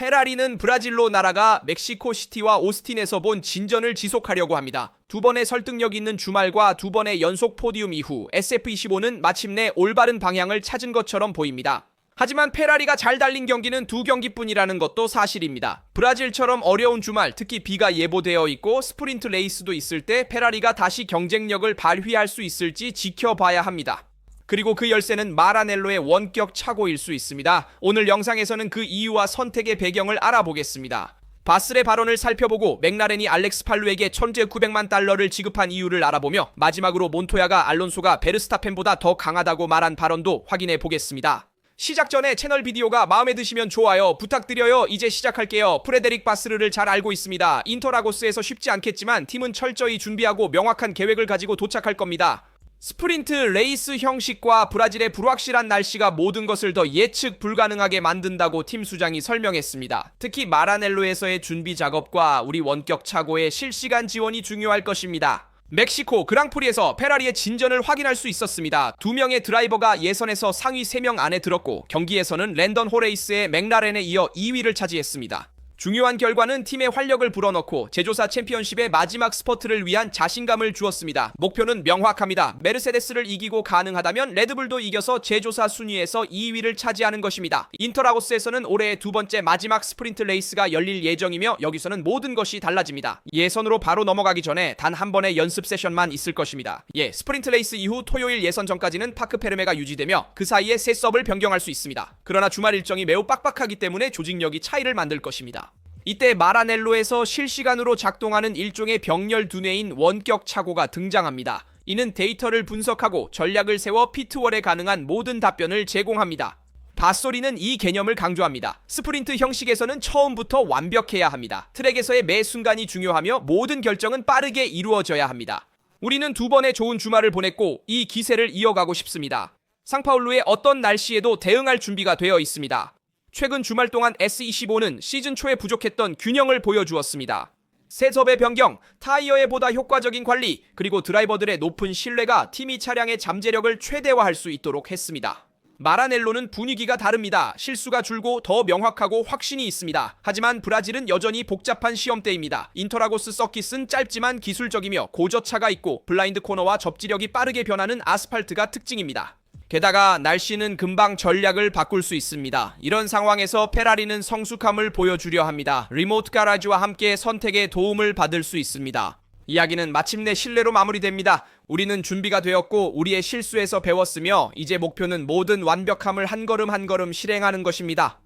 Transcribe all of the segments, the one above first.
페라리는 브라질로 날아가 멕시코시티와 오스틴에서 본 진전을 지속하려고 합니다. 두 번의 설득력 있는 주말과 두 번의 연속 포디움 이후 SF25는 마침내 올바른 방향을 찾은 것처럼 보입니다. 하지만 페라리가 잘 달린 경기는 두 경기뿐이라는 것도 사실입니다. 브라질처럼 어려운 주말, 특히 비가 예보되어 있고 스프린트 레이스도 있을 때 페라리가 다시 경쟁력을 발휘할 수 있을지 지켜봐야 합니다. 그리고 그 열쇠는 마라넬로의 원격 착오일 수 있습니다. 오늘 영상에서는 그 이유와 선택의 배경을 알아보겠습니다. 바슬의 발언을 살펴보고 맥라렌이 알렉스 팔루에게 1900만 달러를 지급한 이유를 알아보며 마지막으로 몬토야가 알론소가 베르스타펜보다 더 강하다고 말한 발언도 확인해 보겠습니다. 시작 전에 채널 비디오가 마음에 드시면 좋아요 부탁드려요. 이제 시작할게요. 프레데릭 바스르를 잘 알고 있습니다. 인터라고스에서 쉽지 않겠지만 팀은 철저히 준비하고 명확한 계획을 가지고 도착할 겁니다. 스프린트 레이스 형식과 브라질의 불확실한 날씨가 모든 것을 더 예측 불가능하게 만든다고 팀 수장이 설명했습니다. 특히 마라넬로에서의 준비 작업과 우리 원격 착오의 실시간 지원이 중요할 것입니다. 멕시코 그랑프리에서 페라리의 진전을 확인할 수 있었습니다. 두 명의 드라이버가 예선에서 상위 3명 안에 들었고 경기에서는 랜던 호레이스의 맥라렌에 이어 2위를 차지했습니다. 중요한 결과는 팀의 활력을 불어넣고 제조사 챔피언십의 마지막 스퍼트를 위한 자신감을 주었습니다. 목표는 명확합니다. 메르세데스를 이기고 가능하다면 레드불도 이겨서 제조사 순위에서 2위를 차지하는 것입니다. 인터라고스에서는 올해의 두 번째 마지막 스프린트 레이스가 열릴 예정이며 여기서는 모든 것이 달라집니다. 예선으로 바로 넘어가기 전에 단 한 번의 연습 세션만 있을 것입니다. 스프린트 레이스 이후 토요일 예선 전까지는 파크 페르메가 유지되며 그 사이에 세 서브를 변경할 수 있습니다. 그러나 주말 일정이 매우 빡빡하기 때문에 조직력이 차이를 만들 것입니다. 이때 마라넬로에서 실시간으로 작동하는 일종의 병렬 두뇌인 원격 착오가 등장합니다. 이는 데이터를 분석하고 전략을 세워 피트월에 가능한 모든 답변을 제공합니다. 바소리는 이 개념을 강조합니다. 스프린트 형식에서는 처음부터 완벽해야 합니다. 트랙에서의 매 순간이 중요하며 모든 결정은 빠르게 이루어져야 합니다. 우리는 두 번의 좋은 주말을 보냈고 이 기세를 이어가고 싶습니다. 상파울루의 어떤 날씨에도 대응할 준비가 되어 있습니다. 최근 주말 동안 S25는 시즌 초에 부족했던 균형을 보여주었습니다. 세섭의 변경, 타이어의 보다 효과적인 관리, 그리고 드라이버들의 높은 신뢰가 팀이 차량의 잠재력을 최대화할 수 있도록 했습니다. 마라넬로는 분위기가 다릅니다. 실수가 줄고 더 명확하고 확신이 있습니다. 하지만 브라질은 여전히 복잡한 시험대입니다. 인터라고스 서킷은 짧지만 기술적이며 고저차가 있고 블라인드 코너와 접지력이 빠르게 변하는 아스팔트가 특징입니다. 게다가 날씨는 금방 전략을 바꿀 수 있습니다. 이런 상황에서 페라리는 성숙함을 보여주려 합니다. 리모트 가라지와 함께 선택에 도움을 받을 수 있습니다. 이야기는 마침내 신뢰로 마무리됩니다. 우리는 준비가 되었고 우리의 실수에서 배웠으며 이제 목표는 모든 완벽함을 한 걸음 한 걸음 실행하는 것입니다.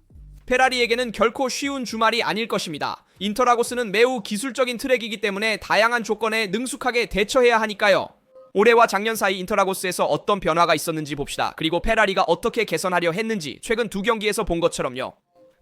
페라리에게는 결코 쉬운 주말이 아닐 것입니다. 인터라고스는 매우 기술적인 트랙이기 때문에 다양한 조건에 능숙하게 대처해야 하니까요. 올해와 작년 사이 인터라고스에서 어떤 변화가 있었는지 봅시다. 그리고 페라리가 어떻게 개선하려 했는지 최근 두 경기에서 본 것처럼요.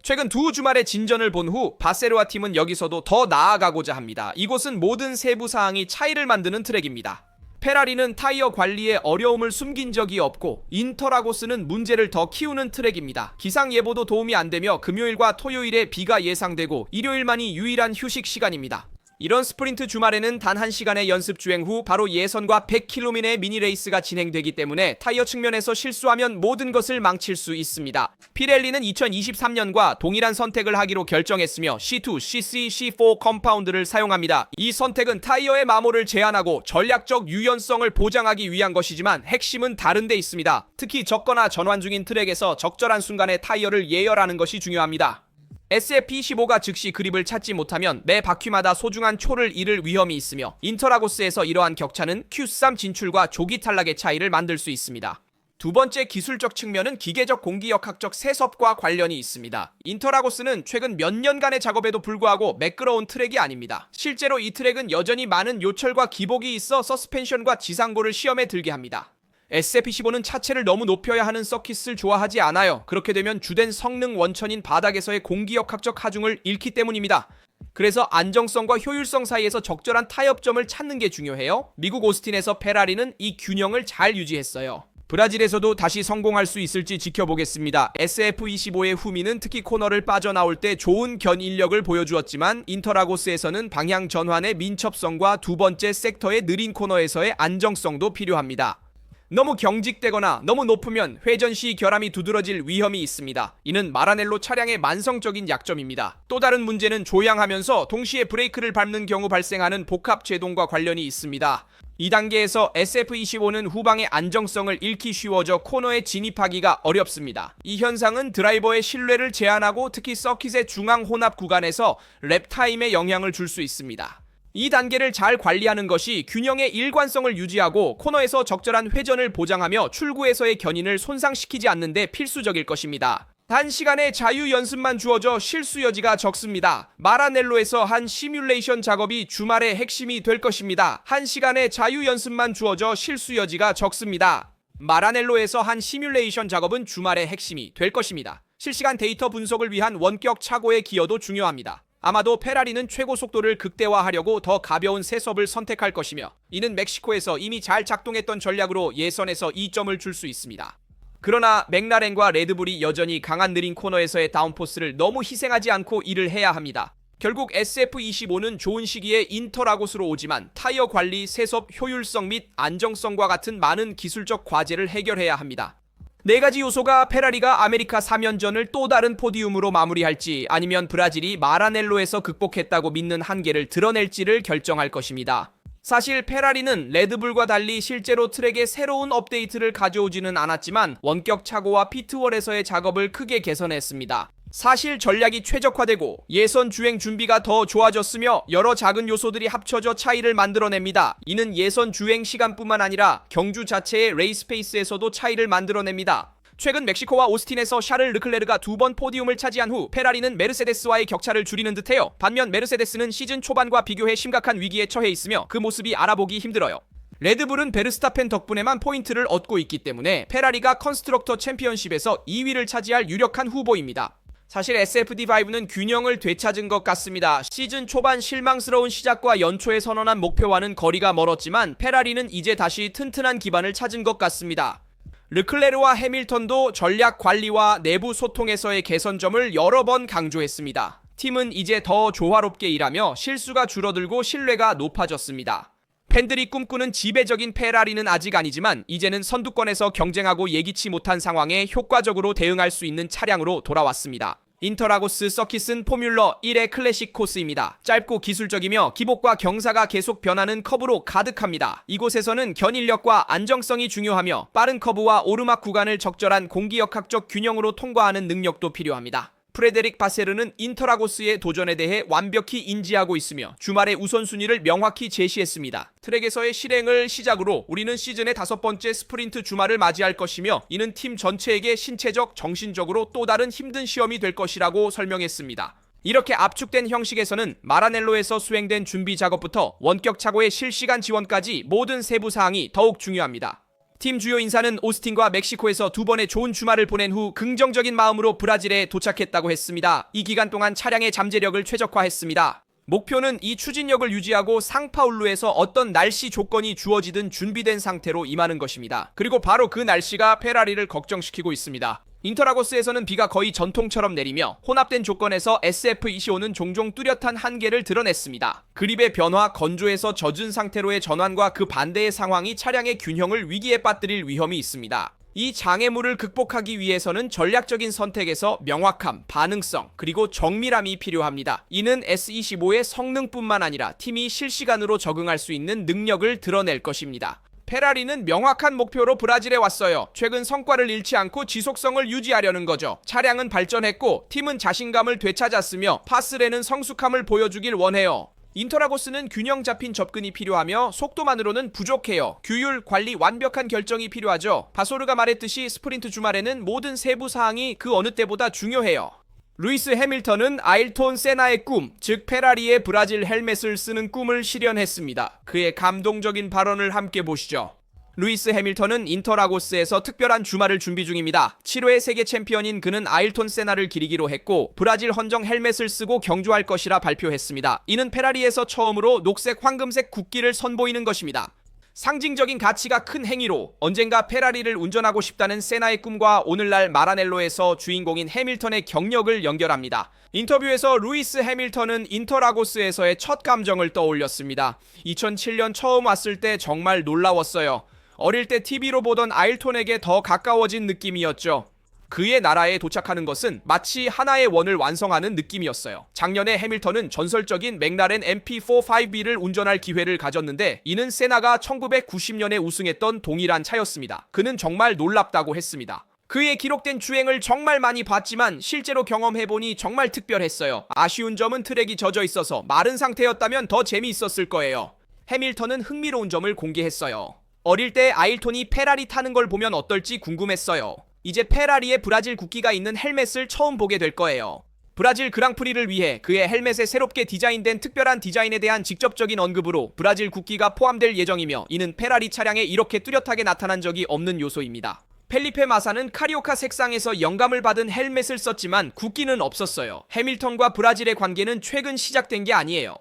최근 두 주말의 진전을 본 후 바세르와 팀은 여기서도 더 나아가고자 합니다. 이곳은 모든 세부 사항이 차이를 만드는 트랙입니다. 페라리는 타이어 관리에 어려움을 숨긴 적이 없고 인터라고스는 문제를 더 키우는 트랙입니다. 기상 예보도 도움이 안 되며 금요일과 토요일에 비가 예상되고 일요일만이 유일한 휴식 시간입니다. 이런 스프린트 주말에는 단 1시간의 연습 주행 후 바로 예선과 100km의 미니 레이스가 진행되기 때문에 타이어 측면에서 실수하면 모든 것을 망칠 수 있습니다. 피렐리는 2023년과 동일한 선택을 하기로 결정했으며 C2, CC, C4 컴파운드를 사용합니다. 이 선택은 타이어의 마모를 제한하고 전략적 유연성을 보장하기 위한 것이지만 핵심은 다른 데 있습니다. 특히 적거나 전환 중인 트랙에서 적절한 순간에 타이어를 예열하는 것이 중요합니다. SF25가 즉시 그립을 찾지 못하면 매 바퀴마다 소중한 초를 잃을 위험이 있으며 인터라고스에서 이러한 격차는 Q3 진출과 조기 탈락의 차이를 만들 수 있습니다. 두 번째 기술적 측면은 기계적 공기역학적 세섭과 관련이 있습니다. 인터라고스는 최근 몇 년간의 작업에도 불구하고 매끄러운 트랙이 아닙니다. 실제로 이 트랙은 여전히 많은 요철과 기복이 있어 서스펜션과 지상고를 시험에 들게 합니다. SF25는 차체를 너무 높여야 하는 서킷을 좋아하지 않아요. 그렇게 되면 주된 성능 원천인 바닥에서의 공기역학적 하중을 잃기 때문입니다. 그래서 안정성과 효율성 사이에서 적절한 타협점을 찾는 게 중요해요. 미국 오스틴에서 페라리는 이 균형을 잘 유지했어요. 브라질에서도 다시 성공할 수 있을지 지켜보겠습니다. SF25의 후미는 특히 코너를 빠져나올 때 좋은 견인력을 보여주었지만 인터라고스에서는 방향 전환의 민첩성과 두 번째 섹터의 느린 코너에서의 안정성도 필요합니다. 너무 경직되거나 너무 높으면 회전 시 결함이 두드러질 위험이 있습니다. 이는 마라넬로 차량의 만성적인 약점입니다. 또 다른 문제는 조향하면서 동시에 브레이크를 밟는 경우 발생하는 복합 제동과 관련이 있습니다. 이 단계에서 SF25는 후방의 안정성을 잃기 쉬워져 코너에 진입하기가 어렵습니다. 이 현상은 드라이버의 신뢰를 제한하고 특히 서킷의 중앙 혼합 구간에서 랩 타임에 영향을 줄 수 있습니다. 이 단계를 잘 관리하는 것이 균형의 일관성을 유지하고 코너에서 적절한 회전을 보장하며 출구에서의 견인을 손상시키지 않는 데 필수적일 것입니다. 단시간의 자유 연습만 주어져 실수 여지가 적습니다. 마라넬로에서 한 시뮬레이션 작업이 주말의 핵심이 될 것입니다. 1시간의 자유 연습만 주어져 실수 여지가 적습니다. 마라넬로에서 한 시뮬레이션 작업은 주말의 핵심이 될 것입니다. 실시간 데이터 분석을 위한 원격 착오의 기여도 중요합니다. 아마도 페라리는 최고 속도를 극대화하려고 더 가벼운 세섭을 선택할 것이며 이는 멕시코에서 이미 잘 작동했던 전략으로 예선에서 이점을 줄 수 있습니다. 그러나 맥라렌과 레드불이 여전히 강한 느린 코너에서의 다운포스를 너무 희생하지 않고 일을 해야 합니다. 결국 SF25는 좋은 시기에 인터라고스로 오지만 타이어 관리, 세섭, 효율성 및 안정성과 같은 많은 기술적 과제를 해결해야 합니다. 네 가지 요소가 페라리가 아메리카 3연전을 또 다른 포디움으로 마무리할지 아니면 브라질이 마라넬로에서 극복했다고 믿는 한계를 드러낼지를 결정할 것입니다. 사실 페라리는 레드불과 달리 실제로 트랙에 새로운 업데이트를 가져오지는 않았지만 원격 착오와 피트월에서의 작업을 크게 개선했습니다. 사실 전략이 최적화되고 예선 주행 준비가 더 좋아졌으며 여러 작은 요소들이 합쳐져 차이를 만들어냅니다. 이는 예선 주행 시간뿐만 아니라 경주 자체의 레이스 페이스에서도 차이를 만들어냅니다. 최근 멕시코와 오스틴에서 샤를 르클레르가 2번 포디움을 차지한 후 페라리는 메르세데스와의 격차를 줄이는 듯해요. 반면 메르세데스는 시즌 초반과 비교해 심각한 위기에 처해 있으며 그 모습이 알아보기 힘들어요. 레드불은 베르스타펜 덕분에만 포인트를 얻고 있기 때문에 페라리가 컨스트럭터 챔피언십에서 2위를 차지할 유력한 후보입니다. 사실 SFD5는 균형을 되찾은 것 같습니다. 시즌 초반 실망스러운 시작과 연초에 선언한 목표와는 거리가 멀었지만 페라리는 이제 다시 튼튼한 기반을 찾은 것 같습니다. 르클레르와 해밀턴도 전략 관리와 내부 소통에서의 개선점을 여러 번 강조했습니다. 팀은 이제 더 조화롭게 일하며 실수가 줄어들고 신뢰가 높아졌습니다. 팬들이 꿈꾸는 지배적인 페라리는 아직 아니지만 이제는 선두권에서 경쟁하고 예기치 못한 상황에 효과적으로 대응할 수 있는 차량으로 돌아왔습니다. 인터라고스 서킷은 포뮬러 1의 클래식 코스입니다. 짧고 기술적이며 기복과 경사가 계속 변하는 커브로 가득합니다. 이곳에서는 견인력과 안정성이 중요하며 빠른 커브와 오르막 구간을 적절한 공기역학적 균형으로 통과하는 능력도 필요합니다. 프레데릭 바세르는 인터라고스의 도전에 대해 완벽히 인지하고 있으며 주말의 우선순위를 명확히 제시했습니다. 트랙에서의 실행을 시작으로 우리는 시즌의 5번째 스프린트 주말을 맞이할 것이며 이는 팀 전체에게 신체적, 정신적으로 또 다른 힘든 시험이 될 것이라고 설명했습니다. 이렇게 압축된 형식에서는 마라넬로에서 수행된 준비 작업부터 원격 착오의 실시간 지원까지 모든 세부 사항이 더욱 중요합니다. 팀 주요 인사는 오스틴과 멕시코에서 2번의 좋은 주말을 보낸 후 긍정적인 마음으로 브라질에 도착했다고 했습니다. 이 기간 동안 차량의 잠재력을 최적화했습니다. 목표는 이 추진력을 유지하고 상파울루에서 어떤 날씨 조건이 주어지든 준비된 상태로 임하는 것입니다. 그리고 바로 그 날씨가 페라리를 걱정시키고 있습니다. 인터라고스에서는 비가 거의 전통처럼 내리며 혼합된 조건에서 SF25는 종종 뚜렷한 한계를 드러냈습니다. 그립의 변화, 건조해서 젖은 상태로의 전환과 그 반대의 상황이 차량의 균형을 위기에 빠뜨릴 위험이 있습니다. 이 장애물을 극복하기 위해서는 전략적인 선택에서 명확함, 반응성, 그리고 정밀함이 필요합니다. 이는 S25의 성능뿐만 아니라 팀이 실시간으로 적응할 수 있는 능력을 드러낼 것입니다. 페라리는 명확한 목표로 브라질에 왔어요. 최근 성과를 잃지 않고 지속성을 유지하려는 거죠. 차량은 발전했고 팀은 자신감을 되찾았으며 파스레는 성숙함을 보여주길 원해요. 인터라고스는 균형 잡힌 접근이 필요하며 속도만으로는 부족해요. 규율, 관리, 완벽한 결정이 필요하죠. 바소르가 말했듯이 스프린트 주말에는 모든 세부 사항이 그 어느 때보다 중요해요. 루이스 해밀턴은 아일톤 세나의 꿈, 즉 페라리의 브라질 헬멧을 쓰는 꿈을 실현했습니다. 그의 감동적인 발언을 함께 보시죠. 루이스 해밀턴은 인터라고스에서 특별한 주말을 준비 중입니다. 7회 세계 챔피언인 그는 아일톤 세나를 기리기로 했고 브라질 헌정 헬멧을 쓰고 경주할 것이라 발표했습니다. 이는 페라리에서 처음으로 녹색 황금색 국기를 선보이는 것입니다. 상징적인 가치가 큰 행위로 언젠가 페라리를 운전하고 싶다는 세나의 꿈과 오늘날 마라넬로에서 주인공인 해밀턴의 경력을 연결합니다. 인터뷰에서 루이스 해밀턴은 인터라고스에서의 첫 감정을 떠올렸습니다. 2007년 처음 왔을 때 정말 놀라웠어요. 어릴 때 TV로 보던 아일톤에게 더 가까워진 느낌이었죠. 그의 나라에 도착하는 것은 마치 하나의 원을 완성하는 느낌이었어요. 작년에 해밀턴은 전설적인 맥라렌 MP45B를 운전할 기회를 가졌는데 이는 세나가 1990년에 우승했던 동일한 차였습니다. 그는 정말 놀랍다고 했습니다. 그의 기록된 주행을 정말 많이 봤지만 실제로 경험해보니 정말 특별했어요. 아쉬운 점은 트랙이 젖어 있어서 마른 상태였다면 더 재미있었을 거예요. 해밀턴은 흥미로운 점을 공개했어요. 어릴 때 아일톤이 페라리 타는 걸 보면 어떨지 궁금했어요. 이제 페라리의 브라질 국기가 있는 헬멧을 처음 보게 될 거예요. 브라질 그랑프리를 위해 그의 헬멧에 새롭게 디자인된 특별한 디자인에 대한 직접적인 언급으로 브라질 국기가 포함될 예정이며 이는 페라리 차량에 이렇게 뚜렷하게 나타난 적이 없는 요소입니다. 펠리페 마사는 카리오카 색상에서 영감을 받은 헬멧을 썼지만 국기는 없었어요. 해밀턴과 브라질의 관계는 최근 시작된 게 아니에요.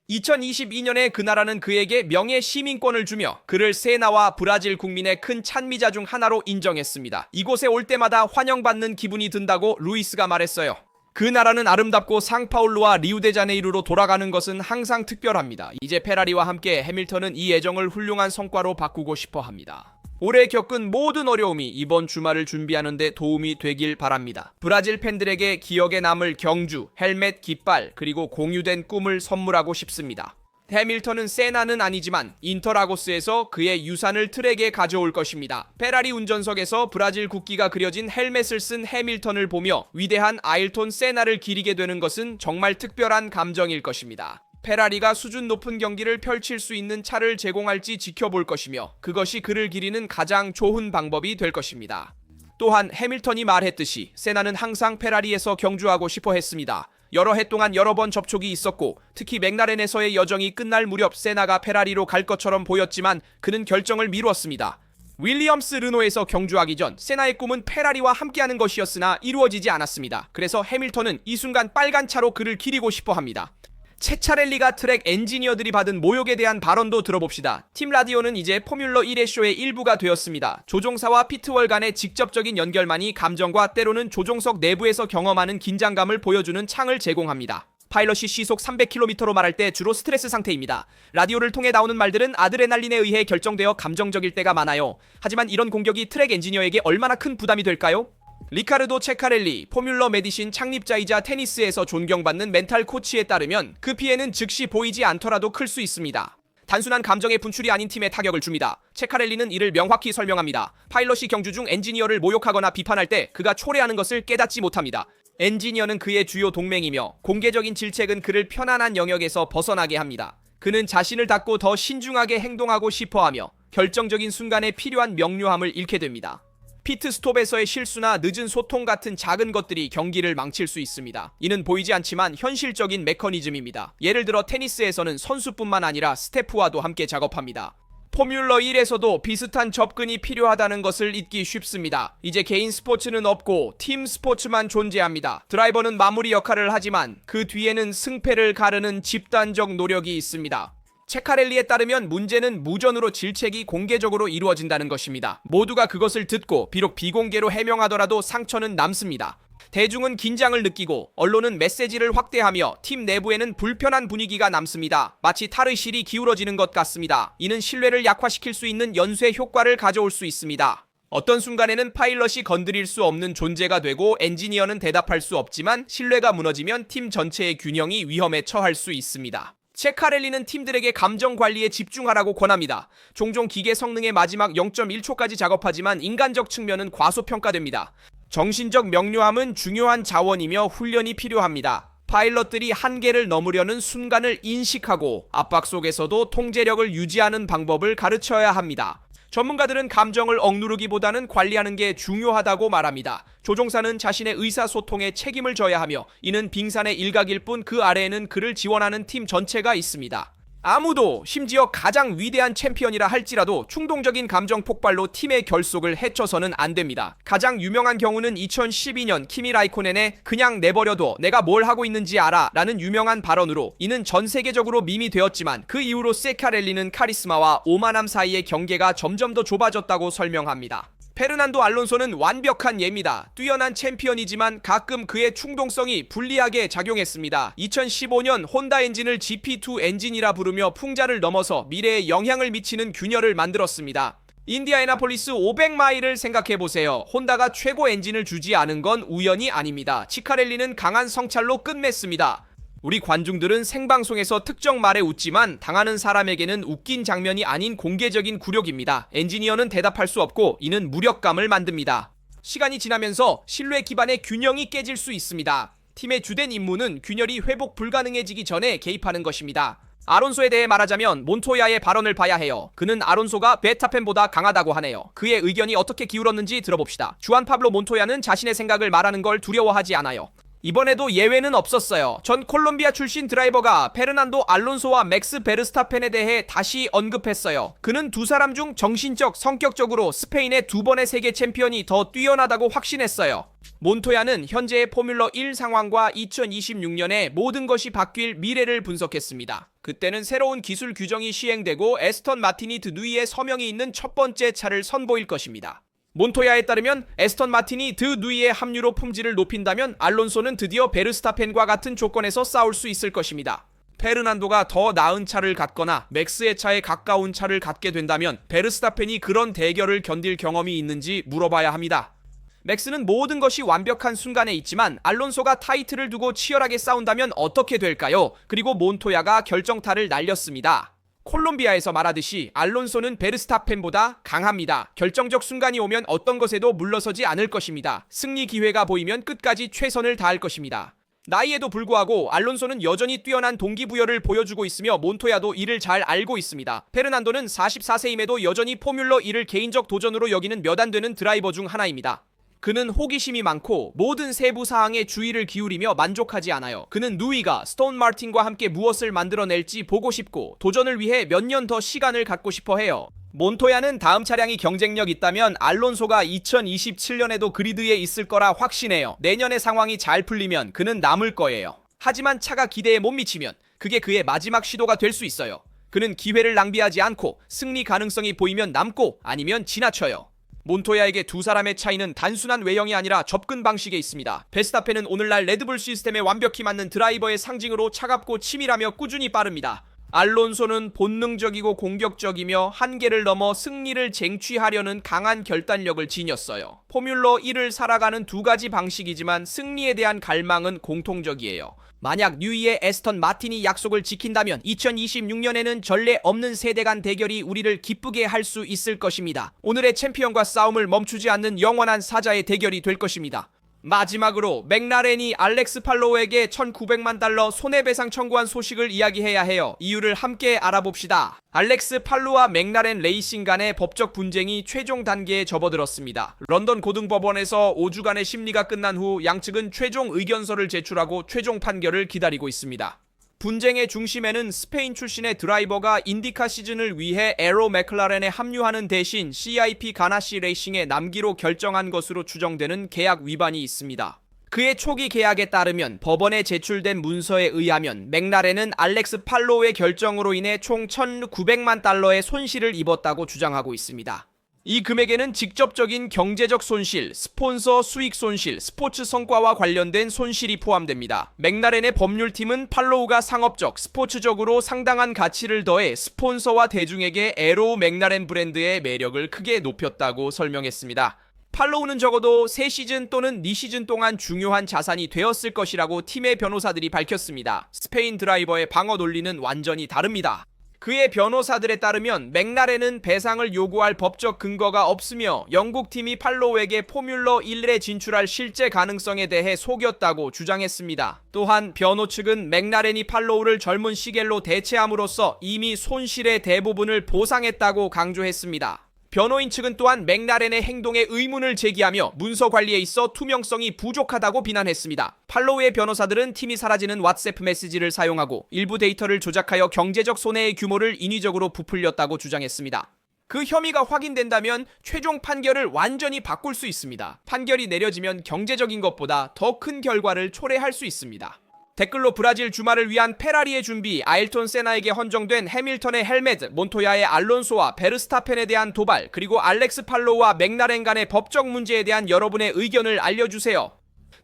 2022년에 그 나라는 그에게 명예 시민권을 주며 그를 세나와 브라질 국민의 큰 찬미자 중 하나로 인정했습니다. 이곳에 올 때마다 환영받는 기분이 든다고 루이스가 말했어요. 그 나라는 아름답고 상파울루와 리우데자네이루로 돌아가는 것은 항상 특별합니다. 이제 페라리와 함께 해밀턴은 이 애정을 훌륭한 성과로 바꾸고 싶어 합니다. 올해 겪은 모든 어려움이 이번 주말을 준비하는 데 도움이 되길 바랍니다. 브라질 팬들에게 기억에 남을 경주, 헬멧, 깃발, 그리고 공유된 꿈을 선물하고 싶습니다. 해밀턴은 세나는 아니지만 인터라고스에서 그의 유산을 트랙에 가져올 것입니다. 페라리 운전석에서 브라질 국기가 그려진 헬멧을 쓴 해밀턴을 보며 위대한 아일톤 세나를 기리게 되는 것은 정말 특별한 감정일 것입니다. 페라리가 수준 높은 경기를 펼칠 수 있는 차를 제공할지 지켜볼 것이며 그것이 그를 기리는 가장 좋은 방법이 될 것입니다. 또한 해밀턴이 말했듯이 세나는 항상 페라리에서 경주하고 싶어 했습니다. 여러 해 동안 여러 번 접촉이 있었고 특히 맥라렌에서의 여정이 끝날 무렵 세나가 페라리로 갈 것처럼 보였지만 그는 결정을 미루었습니다. 윌리엄스 르노에서 경주하기 전 세나의 꿈은 페라리와 함께하는 것이었으나 이루어지지 않았습니다. 그래서 해밀턴은 이 순간 빨간 차로 그를 기리고 싶어 합니다. 체차렐리가 트랙 엔지니어들이 받은 모욕에 대한 발언도 들어봅시다. 팀 라디오는 이제 포뮬러 1의 쇼의 일부가 되었습니다. 조종사와 피트월 간의 직접적인 연결만이 감정과 때로는 조종석 내부에서 경험하는 긴장감을 보여주는 창을 제공합니다. 파일럿이 시속 300km로 말할 때 주로 스트레스 상태입니다. 라디오를 통해 나오는 말들은 아드레날린에 의해 결정되어 감정적일 때가 많아요. 하지만 이런 공격이 트랙 엔지니어에게 얼마나 큰 부담이 될까요? 리카르도 체카렐리, 포뮬러 메디신 창립자이자 테니스에서 존경받는 멘탈 코치에 따르면 그 피해는 즉시 보이지 않더라도 클 수 있습니다. 단순한 감정의 분출이 아닌 팀에 타격을 줍니다. 체카렐리는 이를 명확히 설명합니다. 파일럿이 경주 중 엔지니어를 모욕하거나 비판할 때 그가 초래하는 것을 깨닫지 못합니다. 엔지니어는 그의 주요 동맹이며 공개적인 질책은 그를 편안한 영역에서 벗어나게 합니다. 그는 자신을 닫고 더 신중하게 행동하고 싶어하며 결정적인 순간에 필요한 명료함을 잃게 됩니다. 피트스톱에서의 실수나 늦은 소통 같은 작은 것들이 경기를 망칠 수 있습니다. 이는 보이지 않지만 현실적인 메커니즘입니다. 예를 들어 테니스에서는 선수뿐만 아니라 스태프와도 함께 작업합니다. 포뮬러 1에서도 비슷한 접근이 필요하다는 것을 잊기 쉽습니다. 이제 개인 스포츠는 없고 팀 스포츠만 존재합니다. 드라이버는 마무리 역할을 하지만 그 뒤에는 승패를 가르는 집단적 노력이 있습니다. 체카렐리에 따르면 문제는 무전으로 질책이 공개적으로 이루어진다는 것입니다. 모두가 그것을 듣고 비록 비공개로 해명하더라도 상처는 남습니다. 대중은 긴장을 느끼고 언론은 메시지를 확대하며 팀 내부에는 불편한 분위기가 남습니다. 마치 탈의실이 기울어지는 것 같습니다. 이는 신뢰를 약화시킬 수 있는 연쇄 효과를 가져올 수 있습니다. 어떤 순간에는 파일럿이 건드릴 수 없는 존재가 되고 엔지니어는 대답할 수 없지만 신뢰가 무너지면 팀 전체의 균형이 위험에 처할 수 있습니다. 체카렐리는 팀들에게 감정 관리에 집중하라고 권합니다. 종종 기계 성능의 마지막 0.1초까지 작업하지만 인간적 측면은 과소평가됩니다. 정신적 명료함은 중요한 자원이며 훈련이 필요합니다. 파일럿들이 한계를 넘으려는 순간을 인식하고 압박 속에서도 통제력을 유지하는 방법을 가르쳐야 합니다. 전문가들은 감정을 억누르기보다는 관리하는 게 중요하다고 말합니다. 조종사는 자신의 의사소통에 책임을 져야 하며 이는 빙산의 일각일 뿐 그 아래에는 그를 지원하는 팀 전체가 있습니다. 아무도 심지어 가장 위대한 챔피언이라 할지라도 충동적인 감정 폭발로 팀의 결속을 해쳐서는 안 됩니다. 가장 유명한 경우는 2012년 키미 라이코넨의 그냥 내버려둬 내가 뭘 하고 있는지 알아 라는 유명한 발언으로 이는 전 세계적으로 밈이 되었지만 그 이후로 세카렐리는 카리스마와 오만함 사이의 경계가 점점 더 좁아졌다고 설명합니다. 페르난도 알론소는 완벽한 예입니다. 뛰어난 챔피언이지만 가끔 그의 충동성이 불리하게 작용했습니다. 2015년 혼다 엔진을 GP2 엔진이라 부르며 풍자를 넘어서 미래에 영향을 미치는 균열을 만들었습니다. 인디애나폴리스 500마일을 생각해보세요. 혼다가 최고 엔진을 주지 않은 건 우연이 아닙니다. 치카렐리는 강한 성찰로 끝맺습니다. 우리 관중들은 생방송에서 특정 말에 웃지만 당하는 사람에게는 웃긴 장면이 아닌 공개적인 굴욕입니다. 엔지니어는 대답할 수 없고 이는 무력감을 만듭니다. 시간이 지나면서 신뢰 기반의 균형이 깨질 수 있습니다. 팀의 주된 임무는 균열이 회복 불가능해지기 전에 개입하는 것입니다. 아론소에 대해 말하자면 몬토야의 발언을 봐야 해요. 그는 아론소가 베타펜보다 강하다고 하네요. 그의 의견이 어떻게 기울었는지 들어봅시다. 주안 파블로 몬토야는 자신의 생각을 말하는 걸 두려워하지 않아요. 이번에도 예외는 없었어요. 전 콜롬비아 출신 드라이버가 페르난도 알론소와 맥스 베르스타펜에 대해 다시 언급했어요. 그는 두 사람 중 정신적, 성격적으로 스페인의 2번의 세계 챔피언이 더 뛰어나다고 확신했어요. 몬토야는 현재의 포뮬러 1 상황과 2026년에 모든 것이 바뀔 미래를 분석했습니다. 그때는 새로운 기술 규정이 시행되고 에스턴 마티니 드누이의 서명이 있는 첫 번째 차를 선보일 것입니다. 몬토야에 따르면 에스턴 마틴이 드누이의 합류로 품질을 높인다면 알론소는 드디어 베르스타펜과 같은 조건에서 싸울 수 있을 것입니다. 페르난도가 더 나은 차를 갖거나 맥스의 차에 가까운 차를 갖게 된다면 베르스타펜이 그런 대결을 견딜 경험이 있는지 물어봐야 합니다. 맥스는 모든 것이 완벽한 순간에 있지만 알론소가 타이틀을 두고 치열하게 싸운다면 어떻게 될까요? 그리고 몬토야가 결정타를 날렸습니다. 콜롬비아에서 말하듯이 알론소는 베르스타펜보다 강합니다. 결정적 순간이 오면 어떤 것에도 물러서지 않을 것입니다. 승리 기회가 보이면 끝까지 최선을 다할 것입니다. 나이에도 불구하고 알론소는 여전히 뛰어난 동기부여를 보여주고 있으며 몬토야도 이를 잘 알고 있습니다. 페르난도는 44세임에도 여전히 포뮬러 1을 개인적 도전으로 여기는 몇 안 되는 드라이버 중 하나입니다. 그는 호기심이 많고 모든 세부 사항에 주의를 기울이며 만족하지 않아요. 그는 누이가 스톤 마틴과 함께 무엇을 만들어낼지 보고 싶고 도전을 위해 몇 년 더 시간을 갖고 싶어 해요. 몬토야는 다음 차량이 경쟁력 있다면 알론소가 2027년에도 그리드에 있을 거라 확신해요. 내년의 상황이 잘 풀리면 그는 남을 거예요. 하지만 차가 기대에 못 미치면 그게 그의 마지막 시도가 될 수 있어요. 그는 기회를 낭비하지 않고 승리 가능성이 보이면 남고 아니면 지나쳐요. 몬토야에게 두 사람의 차이는 단순한 외형이 아니라 접근 방식에 있습니다. 베스타펜은 오늘날 레드불 시스템에 완벽히 맞는 드라이버의 상징으로 차갑고 치밀하며 꾸준히 빠릅니다. 알론소는 본능적이고 공격적이며 한계를 넘어 승리를 쟁취하려는 강한 결단력을 지녔어요. 포뮬러 1을 살아가는 두 가지 방식이지만 승리에 대한 갈망은 공통적이에요. 만약 뉴이의 에스턴 마틴이 약속을 지킨다면 2026년에는 전례 없는 세대 간 대결이 우리를 기쁘게 할 수 있을 것입니다. 오늘의 챔피언과 싸움을 멈추지 않는 영원한 사자의 대결이 될 것입니다. 마지막으로 맥라렌이 알렉스 팔로우에게 1,900만 달러 손해배상 청구한 소식을 이야기해야 해요. 이유를 함께 알아봅시다. 알렉스 팔로우와 맥라렌 레이싱 간의 법적 분쟁이 최종 단계에 접어들었습니다. 런던 고등법원에서 5주간의 심리가 끝난 후 양측은 최종 의견서를 제출하고 최종 판결을 기다리고 있습니다. 분쟁의 중심에는 스페인 출신의 드라이버가 인디카 시즌을 위해 에로 맥클라렌에 합류하는 대신 CIP 가나시 레이싱에 남기로 결정한 것으로 추정되는 계약 위반이 있습니다. 그의 초기 계약에 따르면 법원에 제출된 문서에 의하면 맥라렌은 알렉스 팔로우의 결정으로 인해 총 1,900만 달러의 손실을 입었다고 주장하고 있습니다. 이 금액에는 직접적인 경제적 손실, 스폰서 수익 손실, 스포츠 성과와 관련된 손실이 포함됩니다. 맥라렌의 법률팀은 팔로우가 상업적, 스포츠적으로 상당한 가치를 더해 스폰서와 대중에게 에로 맥라렌 브랜드의 매력을 크게 높였다고 설명했습니다. 팔로우는 적어도 3시즌 또는 4시즌 동안 중요한 자산이 되었을 것이라고 팀의 변호사들이 밝혔습니다. 스페인 드라이버의 방어 논리는 완전히 다릅니다. 그의 변호사들에 따르면 맥라렌은 배상을 요구할 법적 근거가 없으며 영국팀이 팔로우에게 포뮬러 1에 진출할 실제 가능성에 대해 속였다고 주장했습니다. 또한 변호 측은 맥라렌이 팔로우를 젊은 시겔로 대체함으로써 이미 손실의 대부분을 보상했다고 강조했습니다. 변호인 측은 또한 맥라렌의 행동에 의문을 제기하며 문서 관리에 있어 투명성이 부족하다고 비난했습니다. 팔로우의 변호사들은 팀이 사라지는 왓츠앱 메시지를 사용하고 일부 데이터를 조작하여 경제적 손해의 규모를 인위적으로 부풀렸다고 주장했습니다. 그 혐의가 확인된다면 최종 판결을 완전히 바꿀 수 있습니다. 판결이 내려지면 경제적인 것보다 더 큰 결과를 초래할 수 있습니다. 댓글로 브라질 주말을 위한 페라리의 준비, 아일톤 세나에게 헌정된 해밀턴의 헬멧, 몬토야의 알론소와 베르스타펜에 대한 도발, 그리고 알렉스 팔로우와 맥라렌 간의 법적 문제에 대한 여러분의 의견을 알려주세요.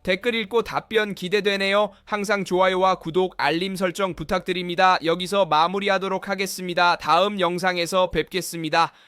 댓글 읽고 답변 기대되네요. 항상 좋아요와 구독, 알림 설정 부탁드립니다. 여기서 마무리하도록 하겠습니다. 다음 영상에서 뵙겠습니다.